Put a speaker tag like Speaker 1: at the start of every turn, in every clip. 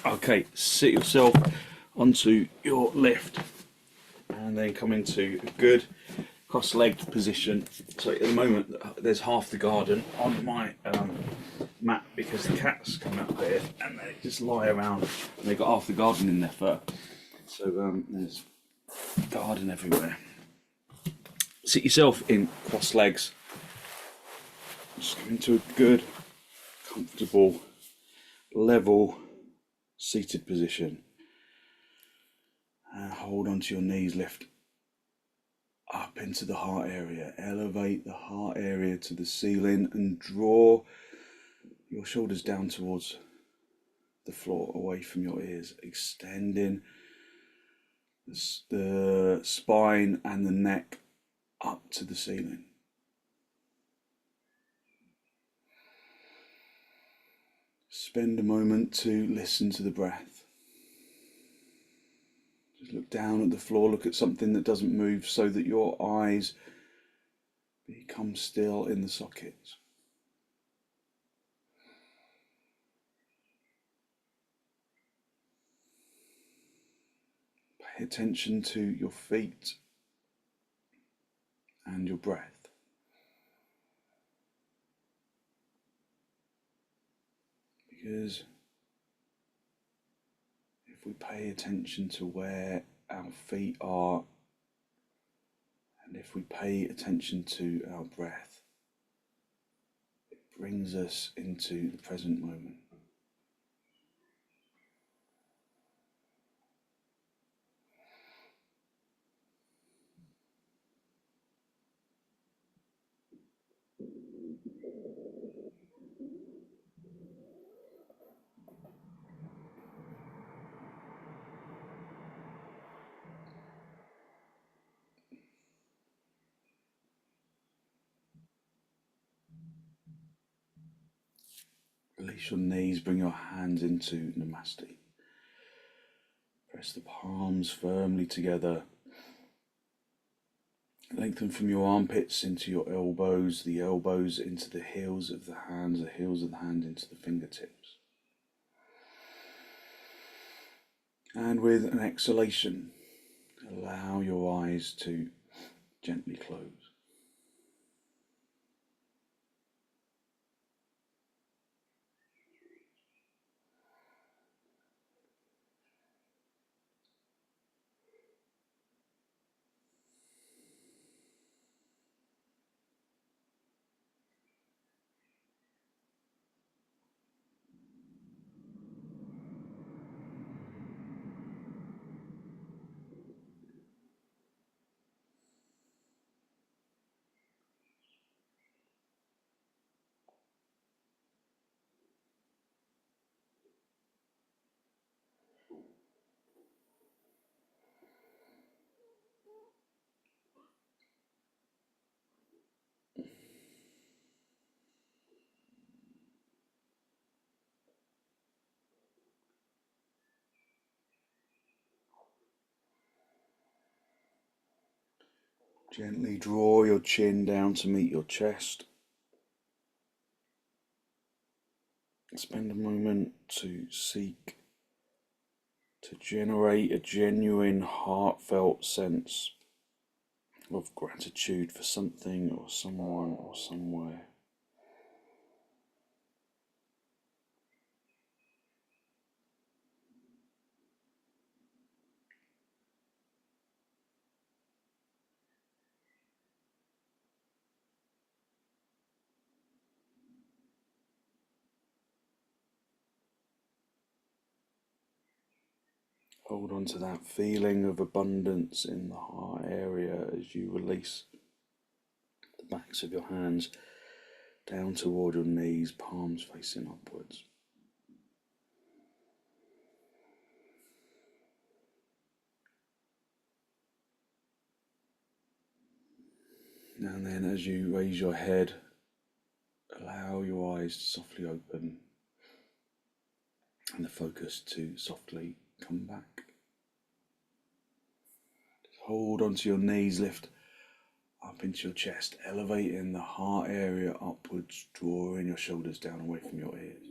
Speaker 1: Okay, sit yourself onto your lift and then come into a good cross-legged position. So at the moment there's half the garden on my mat because the cats come out here and they just lie around and they've got half the garden in their fur. So there's garden everywhere. Sit yourself in cross legs. Just go into a good, comfortable, level, seated position. And hold onto your knees, lift up into the heart area. Elevate the heart area to the ceiling and draw your shoulders down towards the floor, away from your ears, extending the spine and the neck up to the ceiling. Spend a moment to listen to the breath. Just look down at the floor, look at something that doesn't move so that your eyes become still in the sockets. Pay attention to your feet and your breath. Because if we pay attention to where our feet are, and if we pay attention to our breath, it brings us into the present moment. Release your knees, bring your hands into Namaste. Press the palms firmly together. Lengthen from your armpits into your elbows, the elbows into the heels of the hands, the heels of the hand into the fingertips. And with an exhalation, allow your eyes to gently close. Gently draw your chin down to meet your chest. Spend a moment to seek to generate a genuine, heartfelt sense of gratitude for something or someone or somewhere. Hold on to that feeling of abundance in the heart area as you release the backs of your hands down toward your knees, palms facing upwards. And then as you raise your head, allow your eyes to softly open and the focus to softly come back. Just hold onto your knees, lift up into your chest, elevating the heart area upwards, drawing your shoulders down away from your ears.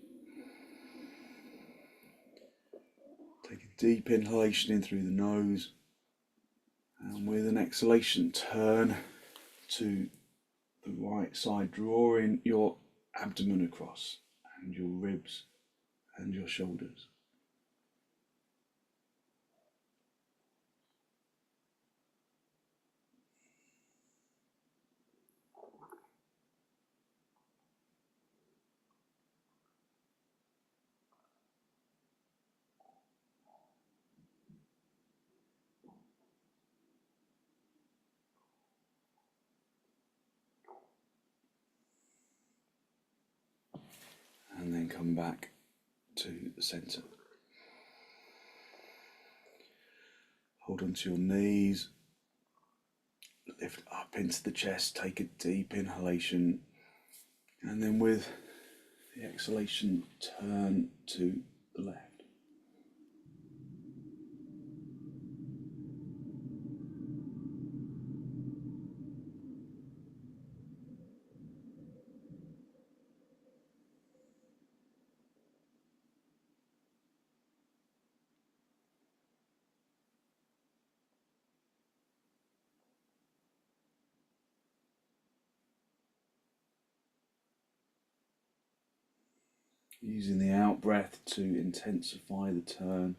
Speaker 1: deep inhalation in through the nose, and with an exhalation turn to the right side, drawing your abdomen across and your ribs and your shoulders. And then come back to the centre. Hold onto your knees, lift up into the chest, take a deep inhalation, and then with the exhalation turn to the left. Using the out breath to intensify the turn.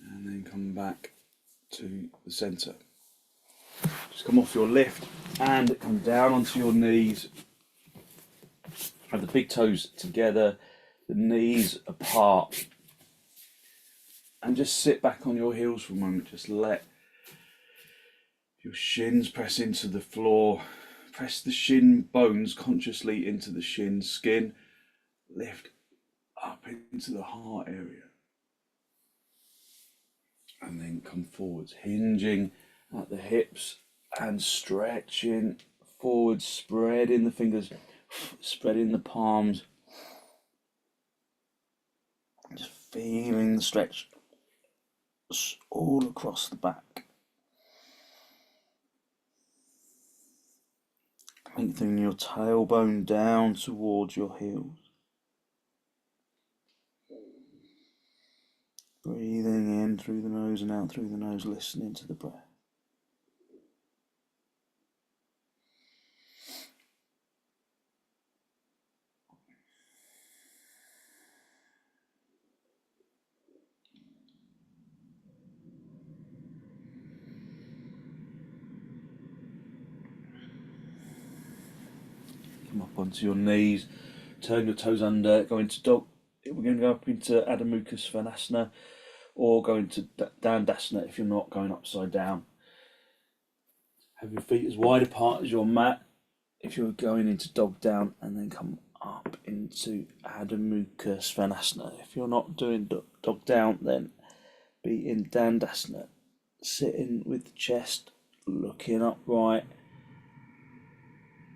Speaker 1: And then come back to the centre. Just come off your lift and come down onto your knees. Have the big toes together, the knees apart. And just sit back on your heels for a moment. Just let your shins press into the floor. Press the shin bones consciously into the shin skin. Lift up into the heart area. And then come forwards, hinging at the hips and stretching forward, spreading the fingers, spreading the palms. Just feeling the stretch all across the back. Lengthening your tailbone down towards your heels. Breathing in through the nose and out through the nose, listening to the breath. Come up onto your knees, turn your toes under, go into dog. We're going to go up into Adho Mukha Svanasana, or go into Dandasana if you're not going upside down. Have your feet as wide apart as your mat if you're going into dog down, and then come up into Adho Mukha Svanasana. If you're not doing dog down, then be in Dandasana, sitting with the chest looking upright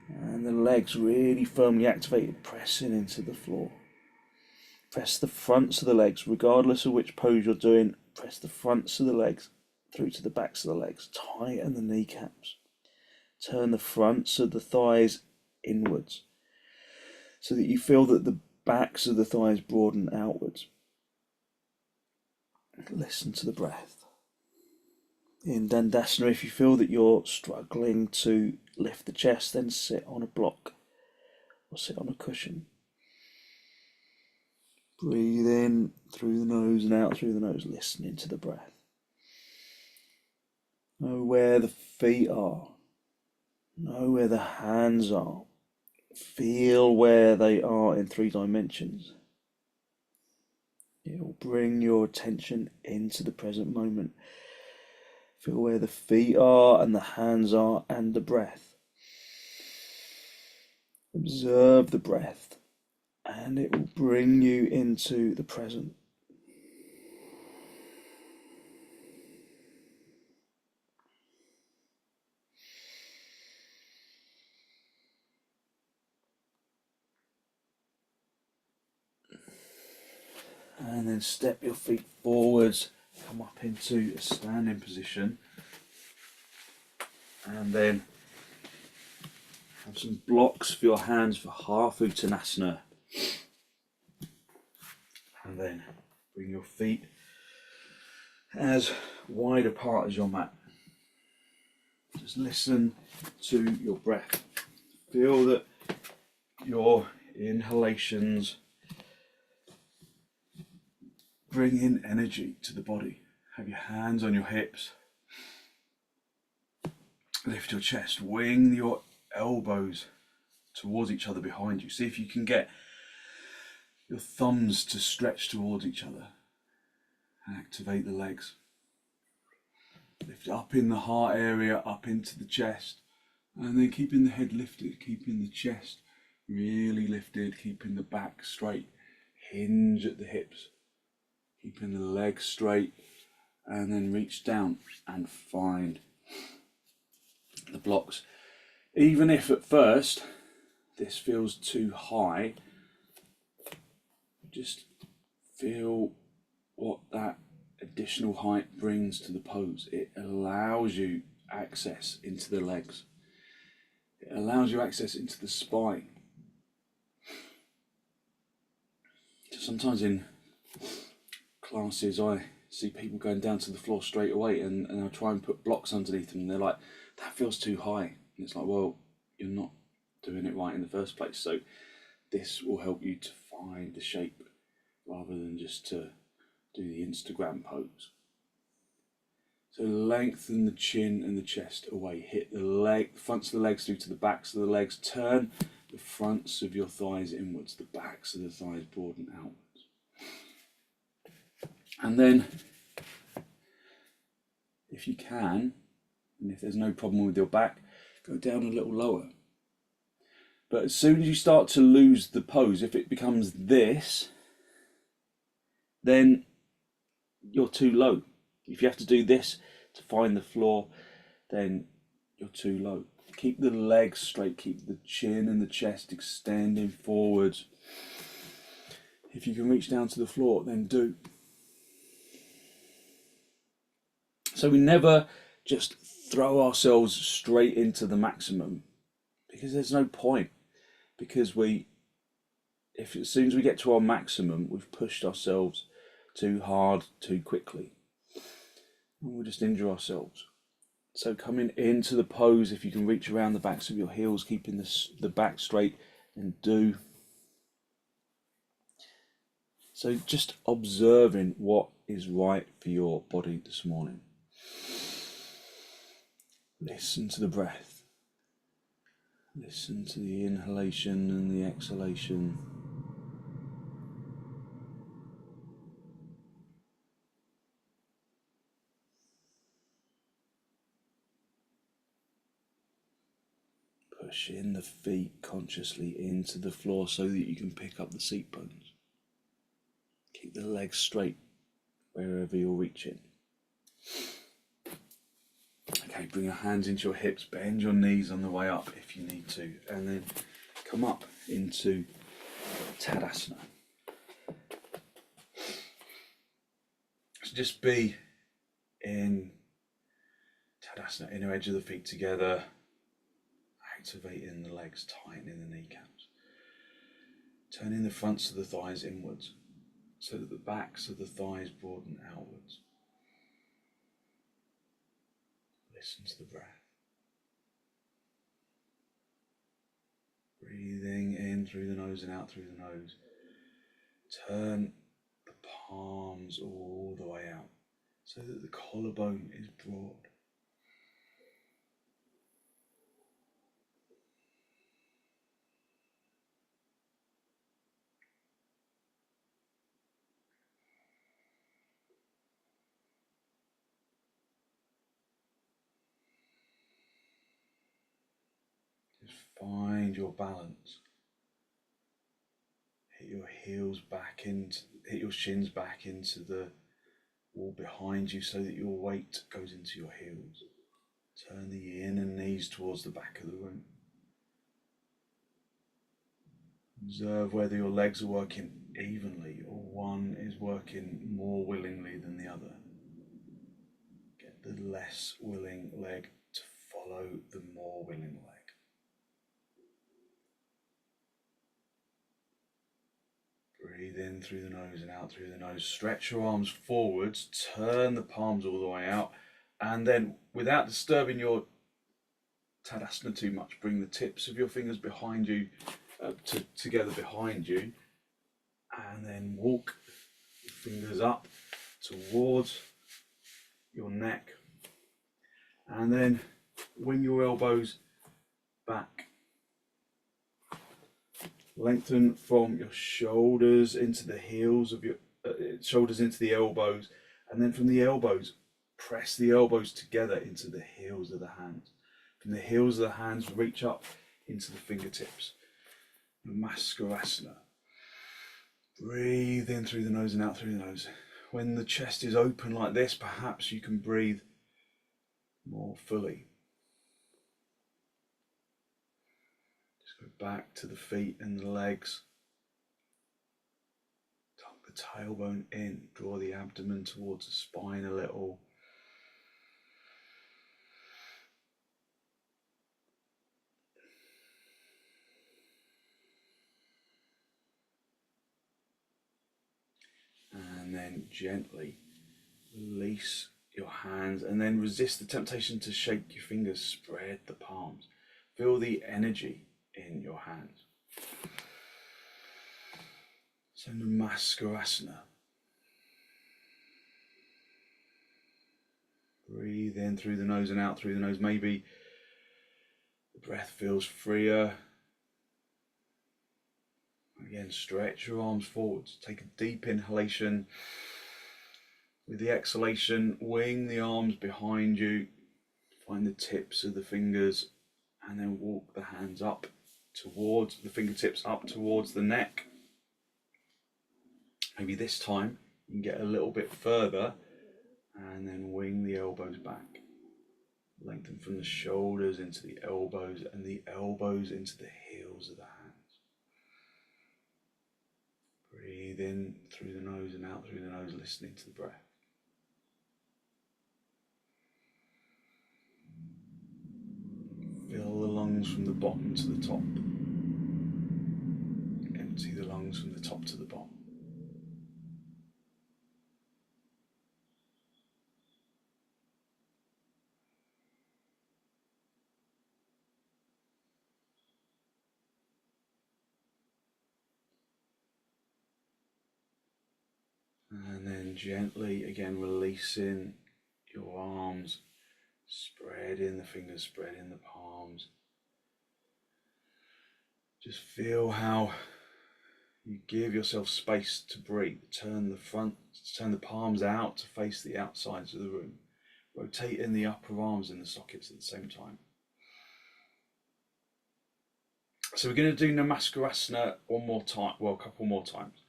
Speaker 1: and the legs really firmly activated, pressing into the floor. Press the fronts of the legs, regardless of which pose you're doing. Press the fronts of the legs through to the backs of the legs. Tighten the kneecaps. Turn the fronts of the thighs inwards so that you feel that the backs of the thighs broaden outwards. Listen to the breath. In Dandasana, if you feel that you're struggling to lift the chest, then sit on a block or sit on a cushion. Breathe in through the nose and out through the nose, listening to the breath. Know where the feet are. Know where the hands are. Feel where they are in 3 dimensions. It will bring your attention into the present moment. Feel where the feet are and the hands are and the breath. Observe the breath and it will bring you into the present. And then step your feet forwards, come up into a standing position, and then have some blocks for your hands for half uttanasana. And then bring your feet as wide apart as your mat. Just listen to your breath. Feel that your inhalations bring in energy to the body. Have your hands on your hips. Lift your chest. Wing your elbows towards each other behind you. See if you can get your thumbs to stretch towards each other. Activate the legs. Lift up in the heart area, up into the chest, and then keeping the head lifted, keeping the chest really lifted, keeping the back straight. Hinge at the hips, keeping the legs straight, and then reach down and find the blocks. Even if at first this feels too high, just feel what that additional height brings to the pose. It allows you access into the legs. It allows you access into the spine. Sometimes in classes I see people going down to the floor straight away, and I try and put blocks underneath them, and they're like, that feels too high. And it's like, well, you're not doing it right in the first place. So this will help you to find the shape rather than just to do the Instagram pose. So lengthen the chin and the chest away. Hit the fronts of the legs through to the backs of the legs. Turn the fronts of your thighs inwards, the backs of the thighs broaden outwards. And then, if you can, and if there's no problem with your back, go down a little lower. But as soon as you start to lose the pose, if it becomes this, then you're too low. If you have to do this to find the floor, then you're too low. Keep the legs straight, keep the chin and the chest extending forwards. If you can reach down to the floor, then do. So we never just throw ourselves straight into the maximum, because there's no point. Because if as soon as we get to our maximum, we've pushed ourselves too hard, too quickly, and we'll just injure ourselves. So coming into the pose, if you can reach around the backs of your heels, keeping the back straight, and do. So just observing what is right for your body this morning. Listen to the breath. Listen to the inhalation and the exhalation. Push in the feet consciously into the floor so that you can pick up the seat bones. Keep the legs straight wherever you're reaching. Okay, bring your hands into your hips, bend your knees on the way up if you need to, and then come up into Tadasana. So just be in Tadasana, inner edge of the feet together, activating the legs, tightening the kneecaps, turning the fronts of the thighs inwards so that the backs of the thighs broaden outwards. Listen to the breath. Breathing in through the nose and out through the nose. Turn the palms all the way out so that the collarbone is broad. Just find your balance. Hit your shins back into the wall behind you so that your weight goes into your heels. Turn the inner knees towards the back of the room. Observe whether your legs are working evenly or one is working more willingly than the other. Get the less willing leg to follow the more willing leg. Breathe in through the nose and out through the nose. Stretch your arms forwards, turn the palms all the way out, and then without disturbing your Tadasana too much, bring the tips of your fingers behind you, together behind you, and then walk your fingers up towards your neck, and then wing your elbows back. Lengthen from your shoulders into the heels of your shoulders into the elbows, and then from the elbows, press the elbows together into the heels of the hands. From the heels of the hands, reach up into the fingertips. Namaskarasana. Breathe in through the nose and out through the nose. When the chest is open like this, perhaps you can breathe more fully. Go back to the feet and the legs. Tuck the tailbone in, draw the abdomen towards the spine a little. And then gently release your hands, and then resist the temptation to shake your fingers, spread the palms. Feel the energy in your hands. So namaskarasana. Breathe in through the nose and out through the nose. Maybe the breath feels freer. Again, stretch your arms forwards. Take a deep inhalation. With the exhalation, wing the arms behind you. Find the tips of the fingers, and then walk the hands up towards the fingertips, up towards the neck. Maybe this time you can get a little bit further, and then wing the elbows back. Lengthen from the shoulders into the elbows, and the elbows into the heels of the hands. Breathe in through the nose and out through the nose, listening to the breath. Fill the lungs from the bottom to the top. Empty the lungs from the top to the bottom. And then gently again releasing your arms, spreading the fingers, spreading the palms. Just feel how you give yourself space to breathe. Turn the palms out to face the outsides of the room. Rotating the upper arms in the sockets at the same time. So we're going to do namaskarasana one more time, well, a couple more times,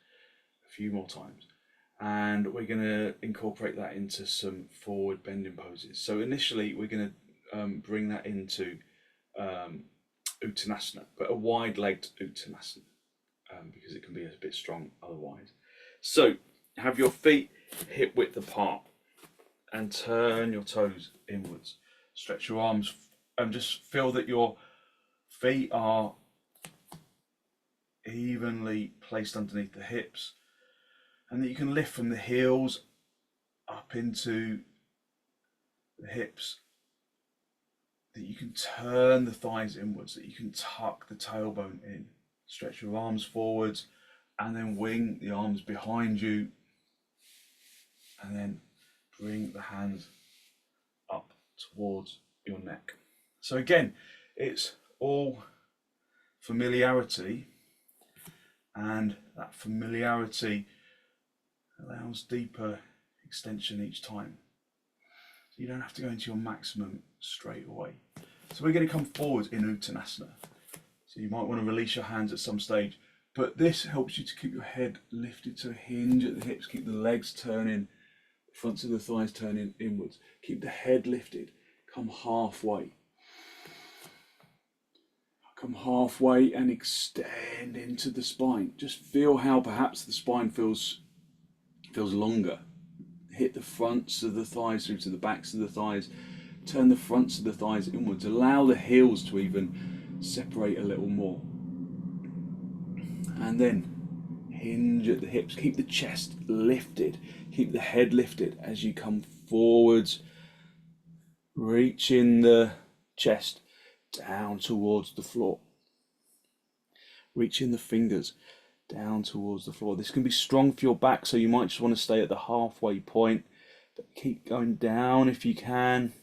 Speaker 1: a few more times. And we're going to incorporate that into some forward bending poses. So initially we're going to bring that into uttanasana, but a wide-legged uttanasana, because it can be a bit strong otherwise. So have your feet hip width apart and turn your toes inwards. Stretch your arms and just feel that your feet are evenly placed underneath the hips, and that you can lift from the heels up into the hips, that you can turn the thighs inwards, that you can tuck the tailbone in. Stretch your arms forwards and then wing the arms behind you, and then bring the hands up towards your neck. So again, it's all familiarity, and that familiarity allows deeper extension each time. So you don't have to go into your maximum straight away. So we're going to come forward in uttanasana. So you might want to release your hands at some stage, but this helps you to keep your head lifted to a hinge at the hips, keep the legs turning, the fronts of the thighs turning inwards. Keep the head lifted, come halfway. Come halfway and extend into the spine. Just feel how perhaps the spine feels longer. Hit the fronts of the thighs through to the backs of the thighs. Turn the fronts of the thighs inwards. Allow the heels to even separate a little more. And then hinge at the hips. Keep the chest lifted. Keep the head lifted as you come forwards. Reaching the chest down towards the floor. Reaching the fingers down towards the floor. This can be strong for your back, so you might just want to stay at the halfway point, but keep going down if you can.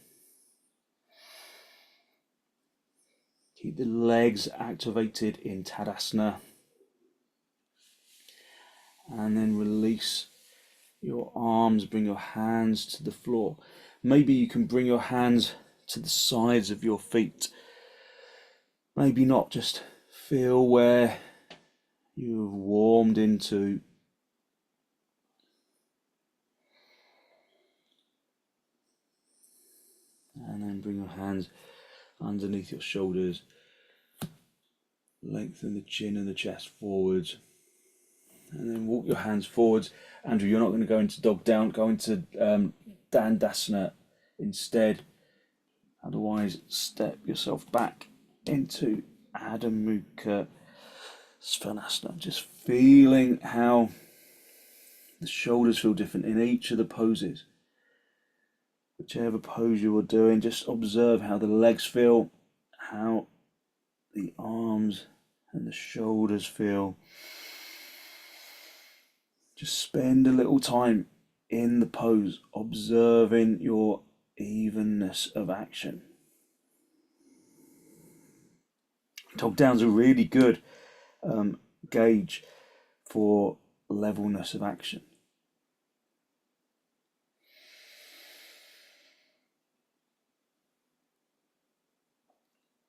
Speaker 1: Keep the legs activated in Tadasana. And then release your arms, bring your hands to the floor. Maybe you can bring your hands to the sides of your feet. Maybe not, just feel where you've warmed into. And then bring your hands underneath your shoulders. Lengthen the chin and the chest forwards. And then walk your hands forwards. Andrew, you're not going to go into dog down, go into dandasana instead. Otherwise, step yourself back into Adho Mukha Svanasana. Just feeling how the shoulders feel different in each of the poses. Whichever pose you are doing, just observe how the legs feel, how the arms and the shoulders feel. Just spend a little time in the pose, observing your evenness of action. Dog down's a really good gauge for levelness of action.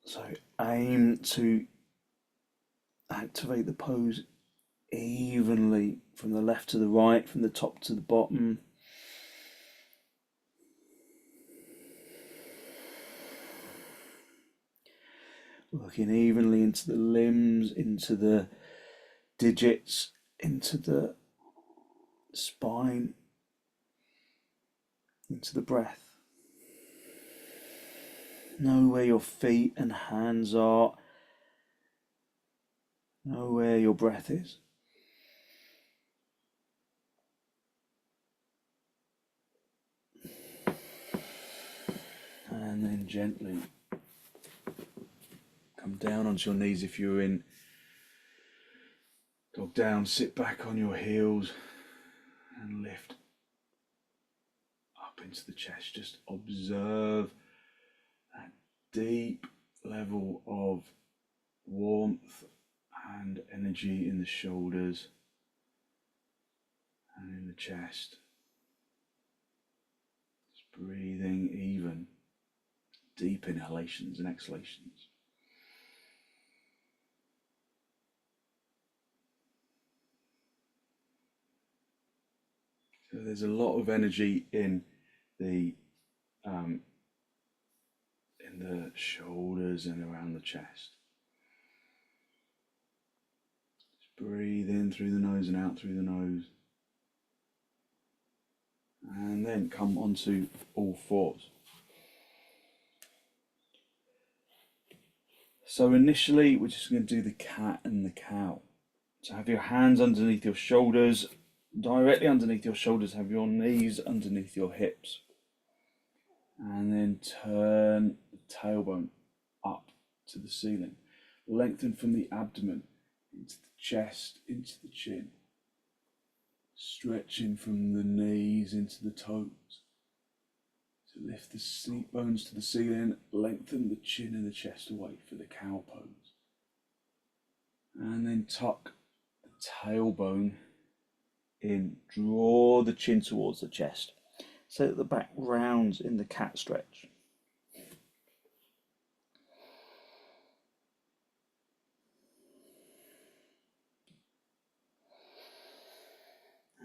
Speaker 1: So aim to activate the pose evenly from the left to the right, from the top to the bottom. Working evenly into the limbs, into the digits, into the spine, into the breath. Know where your feet and hands are. Know where your breath is. And then gently come down onto your knees if you're in dog down. Sit back on your heels and lift up into the chest. Just observe that deep level of warmth and energy in the shoulders and in the chest. Just breathing even, deep inhalations and exhalations. So there's a lot of energy in the shoulders and around the chest. Just breathe in through the nose and out through the nose. And then come onto all fours. So initially we're just going to do the cat and the cow. So have your hands underneath your shoulders, directly underneath your shoulders, have your knees underneath your hips. And then turn the tailbone up to the ceiling. Lengthen from the abdomen into the chest, into the chin. Stretching from the knees into the toes. So lift the seat bones to the ceiling, lengthen the chin and the chest away for the cow pose. And then tuck the tailbone in, draw the chin towards the chest so that the back rounds in the cat stretch.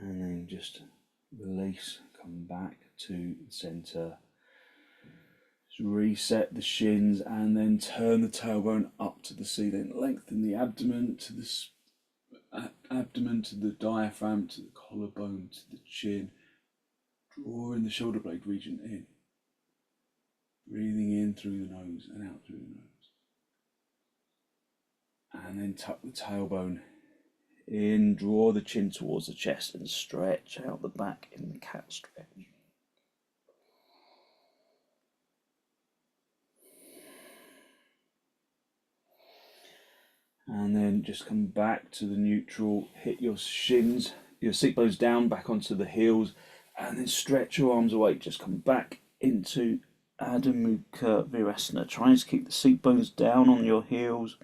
Speaker 1: And then just release, come back to the center. Just reset the shins and then turn the tailbone up to the ceiling. Lengthen the abdomen to the diaphragm, to the collarbone, to the chin. Drawing the shoulder blade region in. Breathing in through the nose and out through the nose. And then tuck the tailbone In, draw the chin towards the chest and stretch out the back in the cat stretch. And then just come back to the neutral, hit your shins, your seat bones down, back onto the heels, and then stretch your arms away. Just come back into Adho Mukha Virasana. Try and keep the seat bones down on your heels.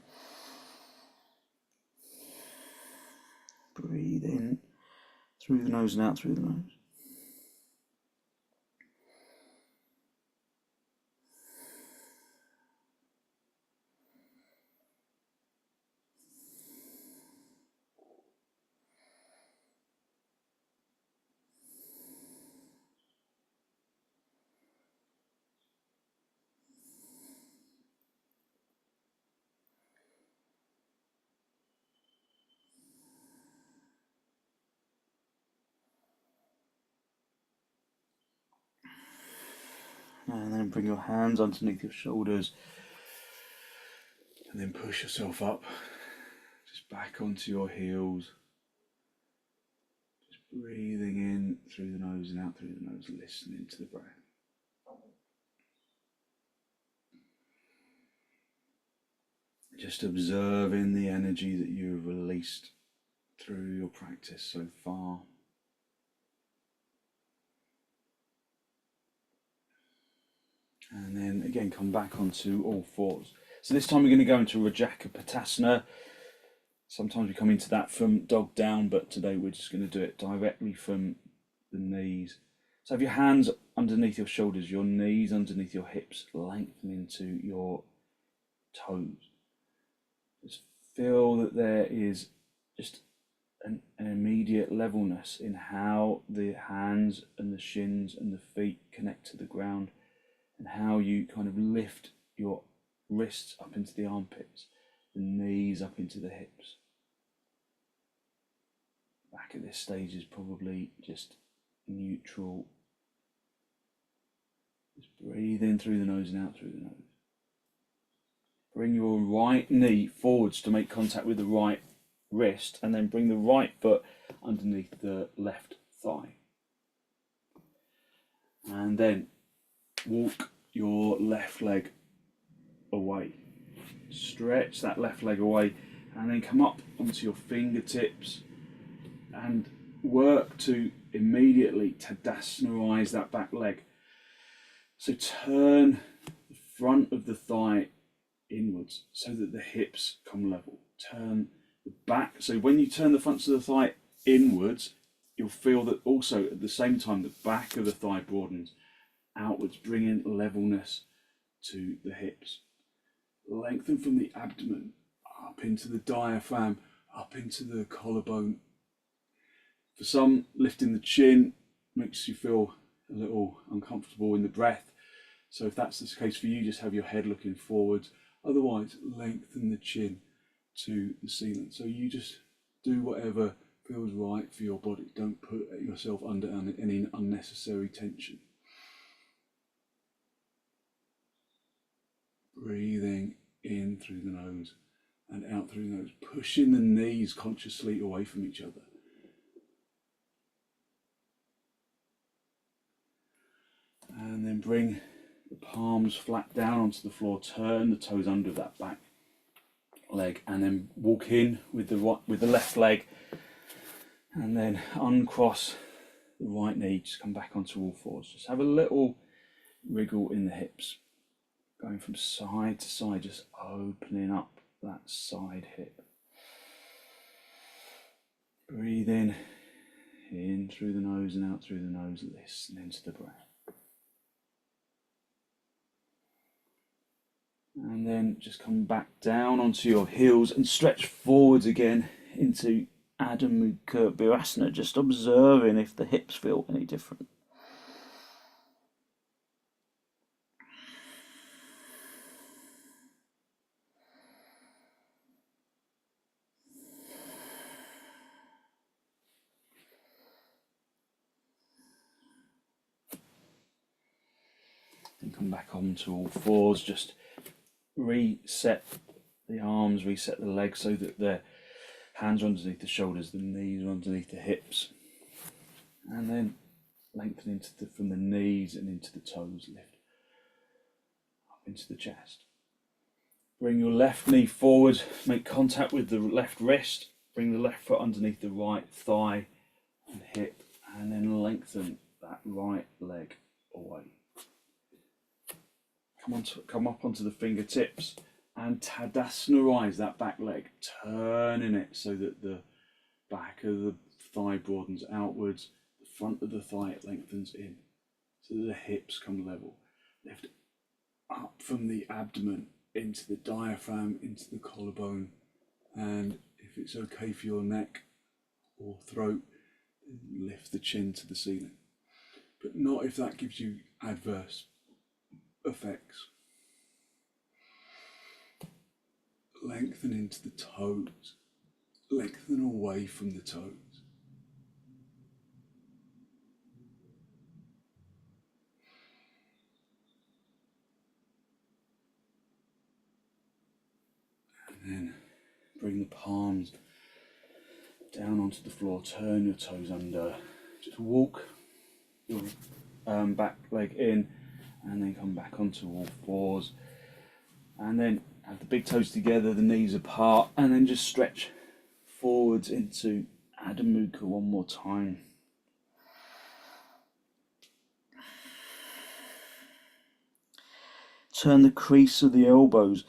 Speaker 1: Breathe in through the nose and out through the nose. And then bring your hands underneath your shoulders. And then push yourself up. Just back onto your heels. Just breathing in through the nose and out through the nose, listening to the breath. Just observing the energy that you have released through your practice so far. And then again, come back onto all fours. So this time we're going to go into rajakapotasana. Sometimes we come into that from dog down, but today we're just going to do it directly from the knees. So have your hands underneath your shoulders, your knees underneath your hips, lengthen into your toes. Just feel that there is just an immediate levelness in how the hands and the shins and the feet connect to the ground, and how you kind of lift your wrists up into the armpits, the knees up into the hips. Back at this stage is probably just neutral. Just breathe in through the nose and out through the nose. Bring your right knee forwards to make contact with the right wrist, and then bring the right foot underneath the left thigh. And then walk your left leg away. Stretch that left leg away, and then come up onto your fingertips and work to immediately tadasanaise that back leg. So turn the front of the thigh inwards so that the hips come level. Turn the back. So when you turn the front of the thigh inwards, you'll feel that also at the same time the back of the thigh broadens outwards, bringing levelness to the hips. Lengthen from the abdomen up into the diaphragm, up into the collarbone. For some, lifting the chin makes you feel a little uncomfortable in the breath. So if that's the case for you, just have your head looking forwards. Otherwise, lengthen the chin to the ceiling. So you just do whatever feels right for your body. Don't put yourself under any unnecessary tension. Breathing in through the nose and out through the nose, pushing the knees consciously away from each other. And then bring the palms flat down onto the floor, turn the toes under that back leg, and then walk in with the left leg, and then uncross the right knee, just come back onto all fours. Just have a little wriggle in the hips, going from side to side, just opening up that side hip. Breathe in through the nose and out through the nose, listening to the breath. And then just come back down onto your heels and stretch forwards again into Adho Mukha Virasana, just observing if the hips feel any different. And come back onto all fours, just reset the arms, reset the legs so that they're Hands are underneath the shoulders, the knees are underneath the hips. And then lengthen from the knees and into the toes, lift up into the chest. Bring your left knee forward, make contact with the left wrist, bring the left foot underneath the right thigh and hip, and then lengthen that right leg away. Come up onto the fingertips and tadasana-rise that back leg, turning it so that the back of the thigh broadens outwards, the front of the thigh lengthens in, so that the hips come level. Lift up from the abdomen into the diaphragm, into the collarbone, and if it's okay for your neck or throat, lift the chin to the ceiling. But not if that gives you adverse effects. Lengthen into the toes, lengthen away from the toes. And then bring the palms down onto the floor, turn your toes under, just walk your back leg in and then come back onto all fours, and then have the big toes together, the knees apart, and then just stretch forwards into Adho Mukha one more time. Turn the crease of the elbows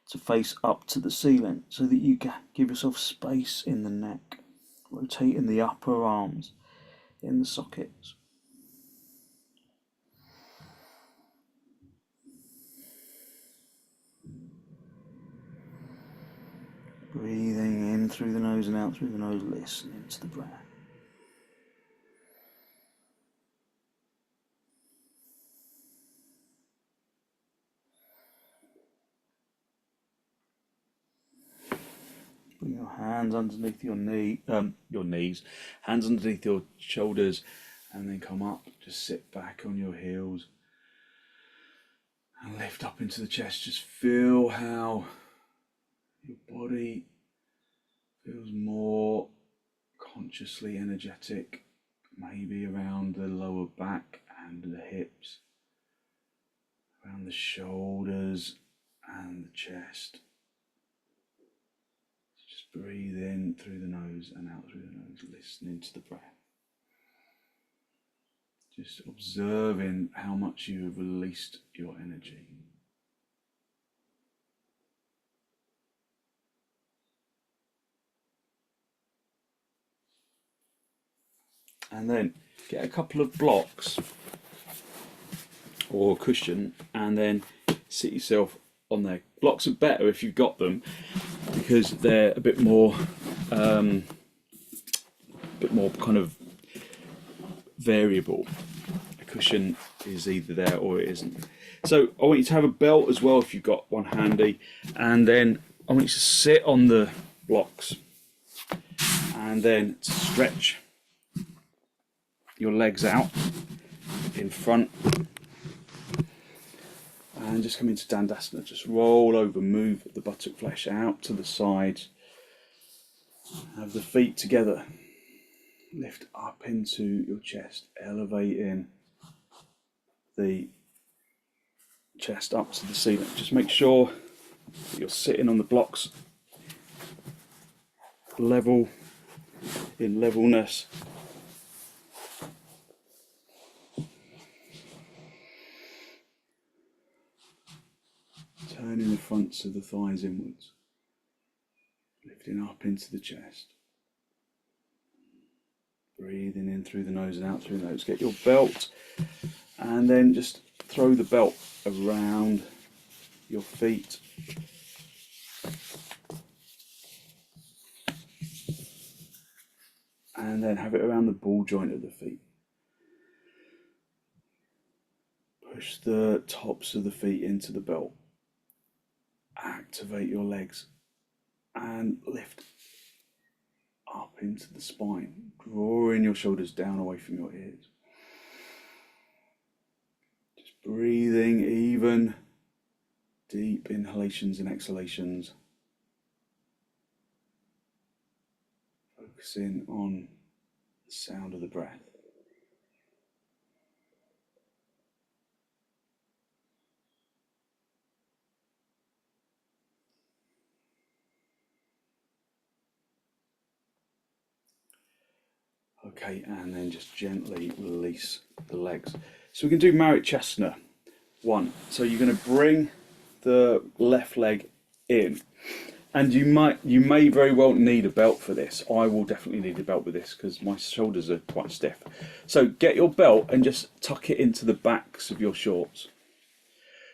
Speaker 1: to face up to the ceiling so that you give yourself space in the neck. Rotating the upper arms in the sockets. Breathing in through the nose and out through the nose, listening to the breath. Bring your hands underneath your knees, hands underneath your shoulders, and then come up. Just sit back on your heels and lift up into the chest. Just feel how your body feels more consciously energetic, maybe around the lower back and the hips, around the shoulders and the chest. Just breathe in through the nose and out through the nose, listening to the breath. Just observing how much you have released your energy. And then get a couple of blocks or a cushion and then sit yourself on there. Blocks are better if you've got them because they're a bit more kind of variable. A cushion is either there or it isn't. So I want you to have a belt as well if you've got one handy, and then I want you to sit on the blocks and then stretch your legs out in front and just come into Dandasana. Just roll over, move the buttock flesh out to the sides, have the feet together, lift up into your chest, elevating the chest up to the ceiling. Just make sure that you're sitting on the blocks level, in levelness. Turning the fronts of the thighs inwards, lifting up into the chest. Breathing in through the nose and out through the nose. Get your belt and then just throw the belt around your feet. And then have it around the ball joint of the feet. Push the tops of the feet into the belt. Activate your legs and lift up into the spine, drawing your shoulders down away from your ears. Just breathing even, deep inhalations and exhalations. Focusing on the sound of the breath. Okay, and then just gently release the legs. So we can do marychyasana 1. So you're going to bring the left leg in, and you may very well need a belt for this. I will definitely need a belt with this because my shoulders are quite stiff. So get your belt and just tuck it into the backs of your shorts.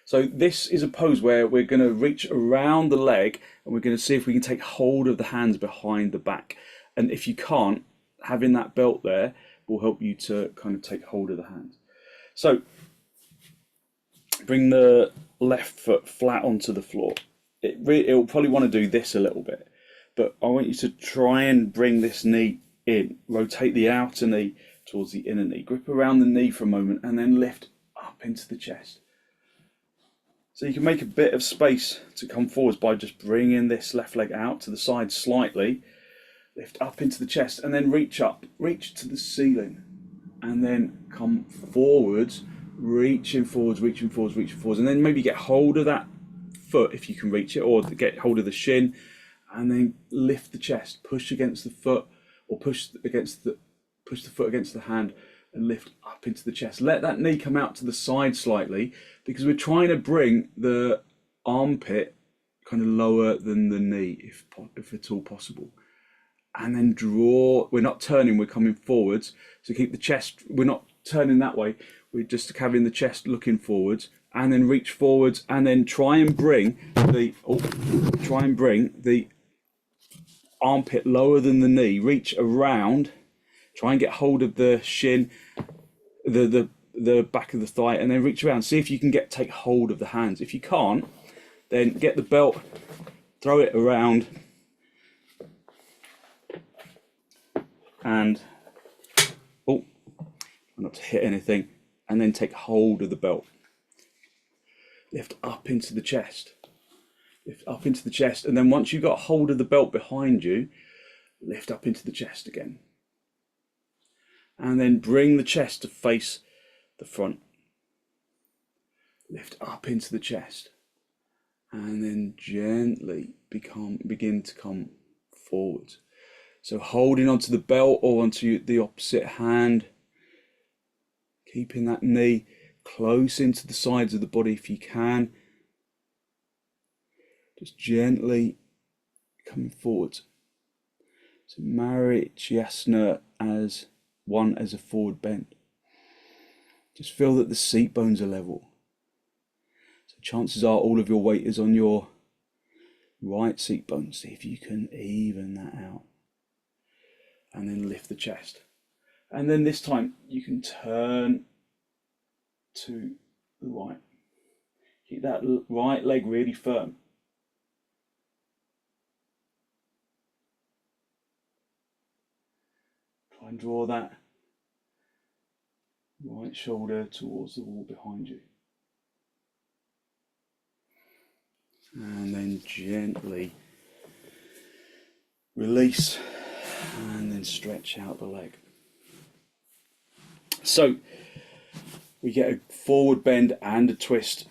Speaker 1: So this is a pose where we're going to reach around the leg and we're going to see if we can take hold of the hands behind the back. And if you can't, having that belt there will help you to kind of take hold of the hands. So bring the left foot flat onto the floor. It'll probably want to do this a little bit, but I want you to try and bring this knee in. Rotate the outer knee towards the inner knee. Grip around the knee for a moment and then lift up into the chest. So you can make a bit of space to come forwards by just bringing this left leg out to the side slightly. Lift up into the chest and then reach up, reach to the ceiling, and then come forwards, reaching forwards, reaching forwards, reaching forwards, and then maybe get hold of that foot if you can reach it, or get hold of the shin, and then lift the chest, push against the foot, or push the foot against the hand, and lift up into the chest. Let that knee come out to the side slightly because we're trying to bring the armpit kind of lower than the knee, if at all possible. And then draw, we're not turning, we're coming forwards. So keep the chest, we're not turning that way, we're just having the chest looking forwards, and then reach forwards, and then try and bring the armpit lower than the knee, reach around, try and get hold of the shin, the back of the thigh, and then reach around. See if you can take hold of the hands. If you can't, then get the belt, throw it around, and not to hit anything, and then take hold of the belt. Lift up into the chest. Lift up into the chest, and then once you've got hold of the belt behind you, lift up into the chest again. And then bring the chest to face the front. Lift up into the chest, and then gently begin to come forwards. So holding onto the belt or onto the opposite hand, keeping that knee close into the sides of the body if you can. Just gently coming forwards. So marychyasana as a forward bend. Just feel that the seat bones are level. So chances are all of your weight is on your right seat bone. See if you can even that out. And then lift the chest. And then this time you can turn to the right. Keep that right leg really firm. Try and draw that right shoulder towards the wall behind you. And then gently release and then stretch out the leg. So we get a forward bend and a twist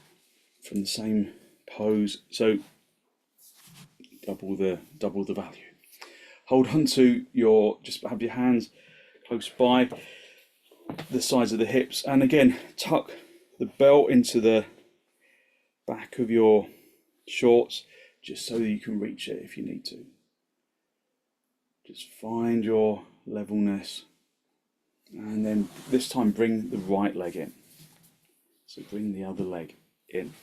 Speaker 1: from the same pose. So double the value. Hold on to just have your hands close by the sides of the hips, and again tuck the belt into the back of your shorts just so that you can reach it if you need to. Just find your levelness, and then this time bring the right leg in. So bring the other leg in.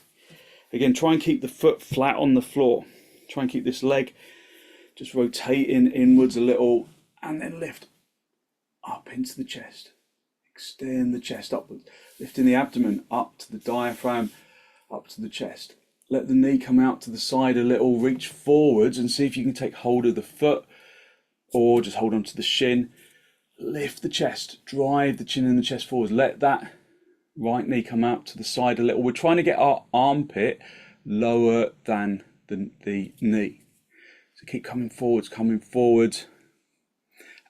Speaker 1: Again, try and keep the foot flat on the floor. Try and keep this leg just rotating inwards a little, and then lift up into the chest. Extend the chest upwards, lifting the abdomen up to the diaphragm, up to the chest. Let the knee come out to the side a little, reach forwards and see if you can take hold of the foot or just hold on to the shin. Lift the chest, drive the chin and the chest forwards. Let that right knee come out to the side a little. We're trying to get our armpit lower than the knee. So keep coming forwards,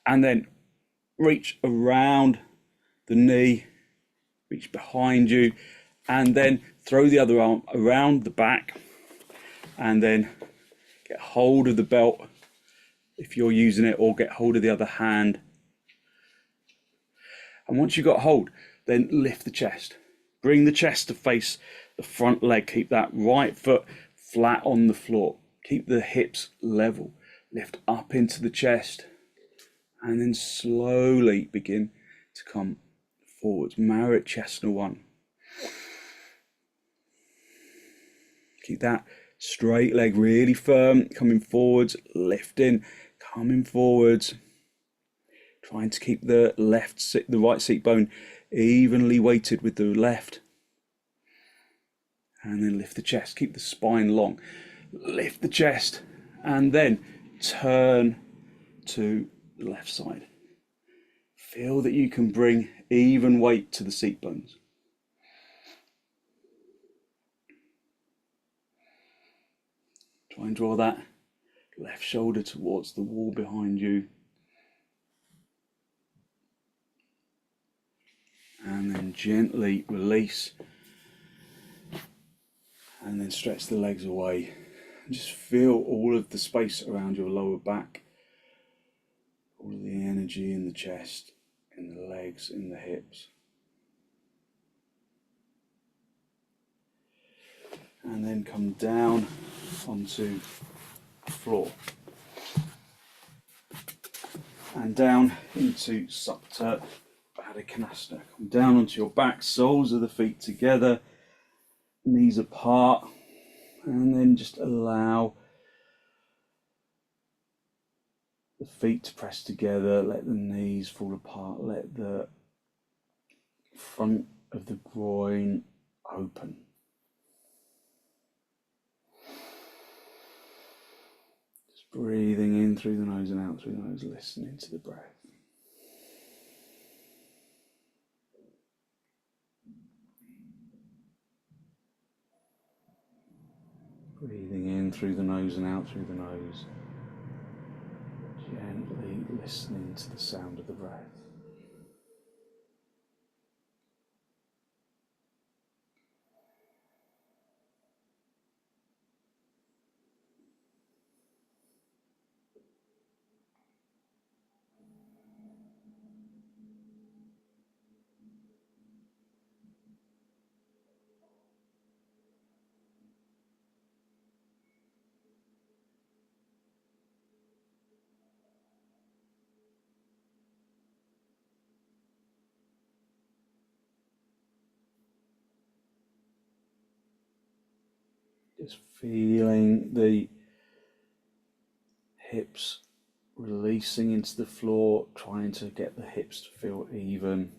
Speaker 1: And then reach around the knee, reach behind you, and then throw the other arm around the back, and then get hold of the belt if you're using it, or get hold of the other hand. And once you've got hold, then lift the chest. Bring the chest to face the front leg. Keep that right foot flat on the floor. Keep the hips level. Lift up into the chest, and then slowly begin to come forwards. Marychyasana 1. Keep that straight leg really firm, coming forwards, lifting, coming forwards. Trying to keep the right seat bone evenly weighted with the left. And then lift the chest, keep the spine long. Lift the chest, and then turn to the left side. Feel that you can bring even weight to the seat bones. Try and draw that left shoulder towards the wall behind you. And then gently release. And then stretch the legs away. And just feel all of the space around your lower back. All of the energy in the chest, in the legs, in the hips. And then come down onto the floor. And down into supta, baddha konasana. Come down onto your back, soles of the feet together, knees apart, and then just allow the feet to press together, let the knees fall apart, let the front of the groin open. Just breathing in through the nose and out through the nose, listening to the breath. Breathing in through the nose and out through the nose. Gently listening to the sound of the breath. Just feeling the hips releasing into the floor, trying to get the hips to feel even.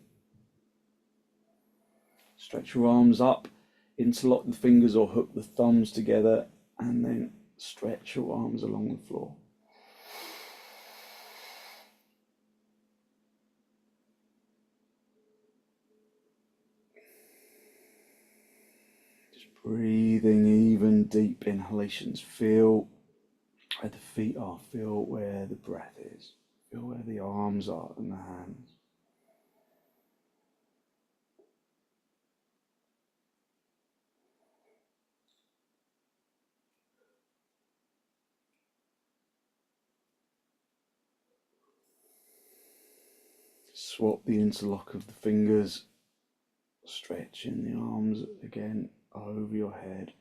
Speaker 1: Stretch your arms up, interlock the fingers or hook the thumbs together, and then stretch your arms along the floor. Breathing even deep inhalations. Feel where the feet are. Feel where the breath is. Feel where the arms are and the hands. Swap the interlock of the fingers. Stretching the arms again over your head.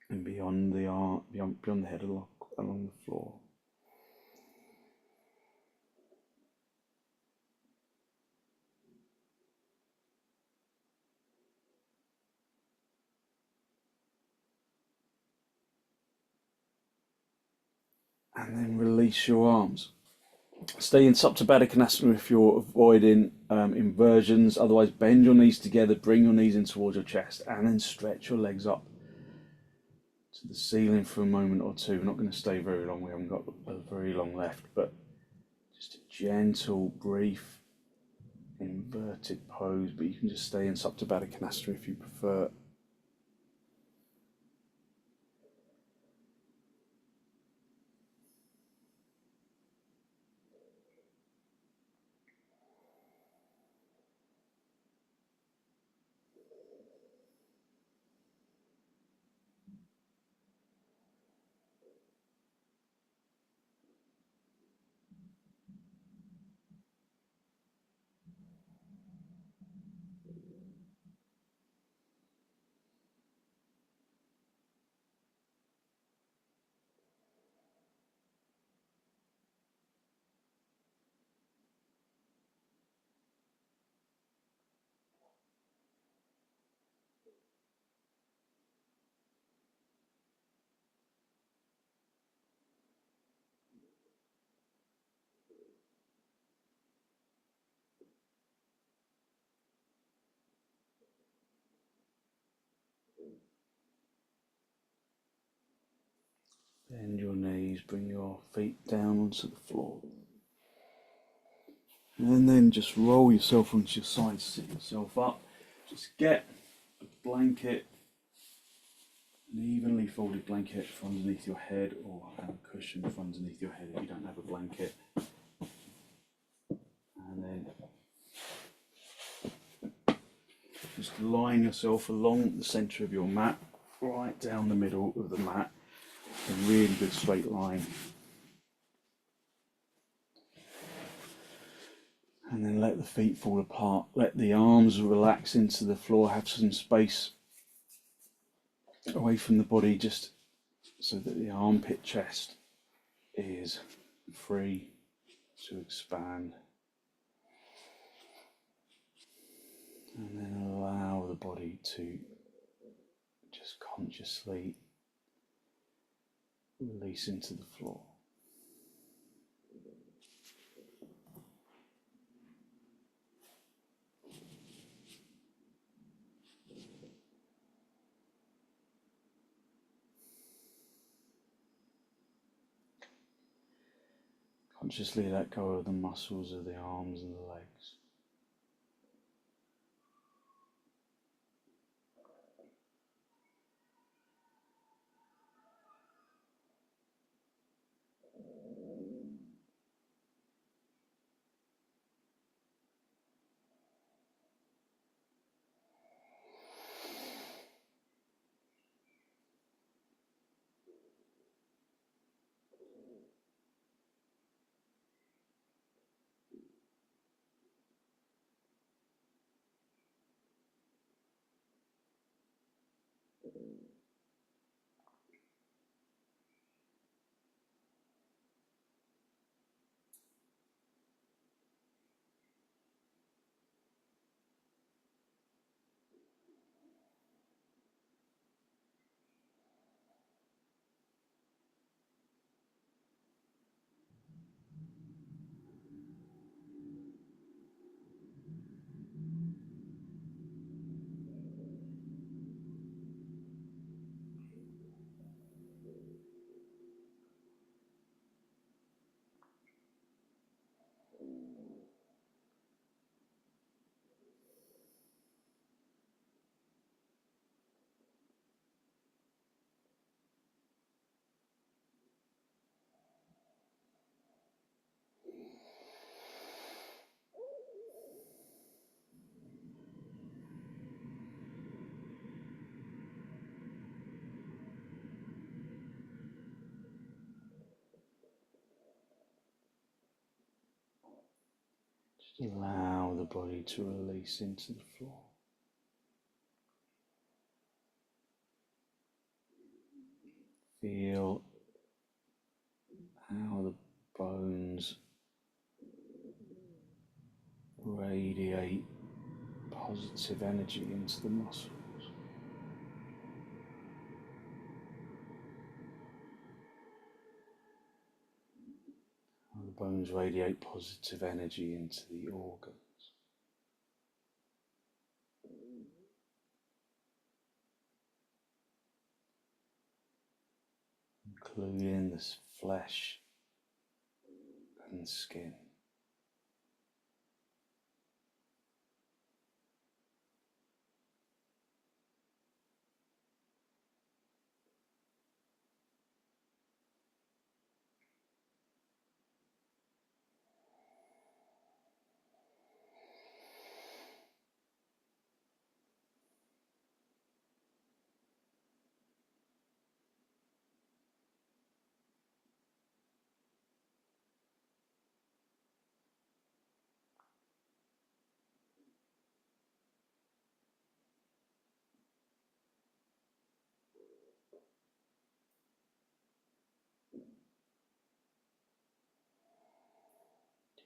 Speaker 1: And beyond the arm, beyond the head along the floor. And then release your arms. Stay in supta baddha konasana if you're avoiding inversions. Otherwise, bend your knees together, bring your knees in towards your chest, and then stretch your legs up to the ceiling for a moment or two. We're not going to stay very long. We haven't got very long left, but just a gentle, brief, inverted pose. But you can just stay in supta baddha konasana if you prefer. bring your feet down onto the floor. And then just roll yourself onto your side, sit yourself up. Just get a blanket, an evenly folded blanket from underneath your head, or have a cushion from underneath your head if you don't have a blanket. And then just line yourself along the centre of your mat, right down the middle of the mat, a really good straight line. And then let the feet fall apart, let the arms relax into the floor, have some space away from the body, just so that the armpit chest is free to expand. And then allow the body to just consciously release into the floor. Consciously let go of the muscles of the arms and the legs. Just allow the body to release into the floor. Feel how the bones radiate positive energy into the muscles. How the bones radiate positive energy into the organs. Including the flesh and skin.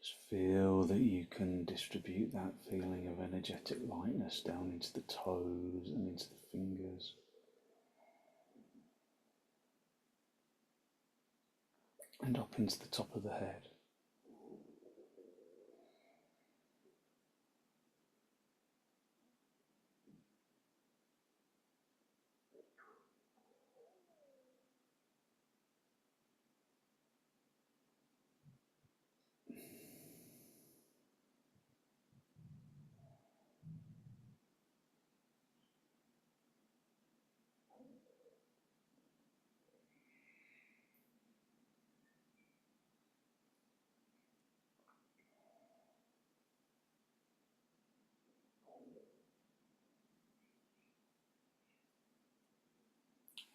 Speaker 1: Just feel that you can distribute that feeling of energetic lightness down into the toes and into the fingers. And up into the top of the head.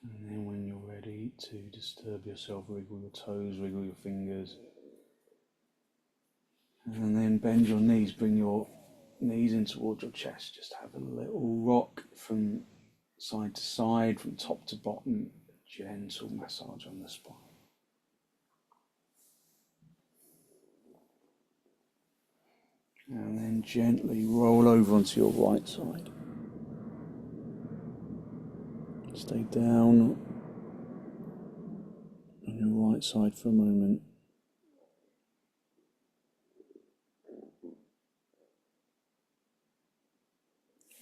Speaker 1: And then when you're ready to disturb yourself, wriggle your toes, wriggle your fingers. And then bend your knees, bring your knees in towards your chest. Just have a little rock from side to side, from top to bottom. Gentle massage on the spine. And then gently roll over onto your right side. Stay down on your right side for a moment.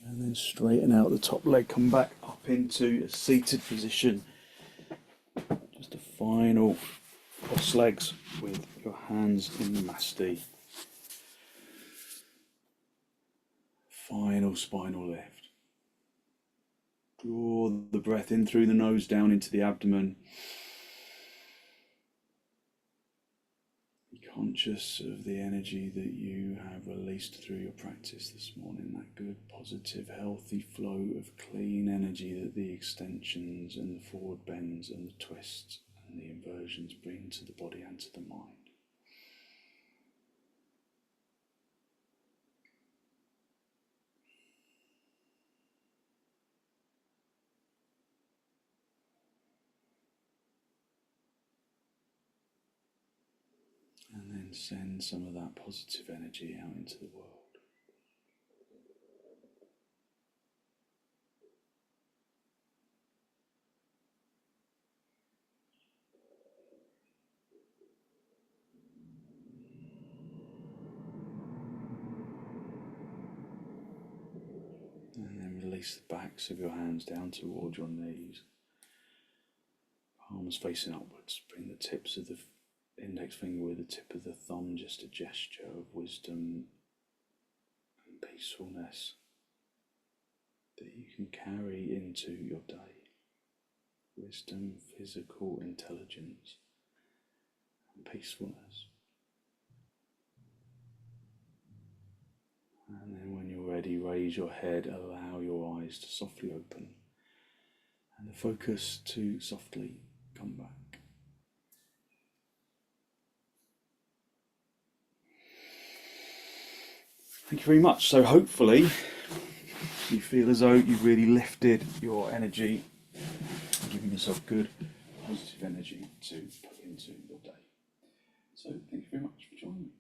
Speaker 1: And then straighten out the top leg, come back up into a seated position. Just a final cross legs with your hands in the masti. Final spinal lift. Draw the breath in through the nose, down into the abdomen. Be conscious of the energy that you have released through your practice this morning, that good, positive, healthy flow of clean energy that the extensions and the forward bends and the twists and the inversions bring to the body and to the mind. And then send some of that positive energy out into the world. And then release the backs of your hands down towards your knees. Palms facing upwards. Bring the tips of the index finger with the tip of the thumb, just a gesture of wisdom and peacefulness that you can carry into your day. Wisdom, physical intelligence, and peacefulness. And then when you're ready, raise your head, allow your eyes to softly open, and the focus to softly come back. Thank you very much. So hopefully you feel as though you've really lifted your energy, giving yourself good, positive energy to put into your day. So thank you very much for joining me.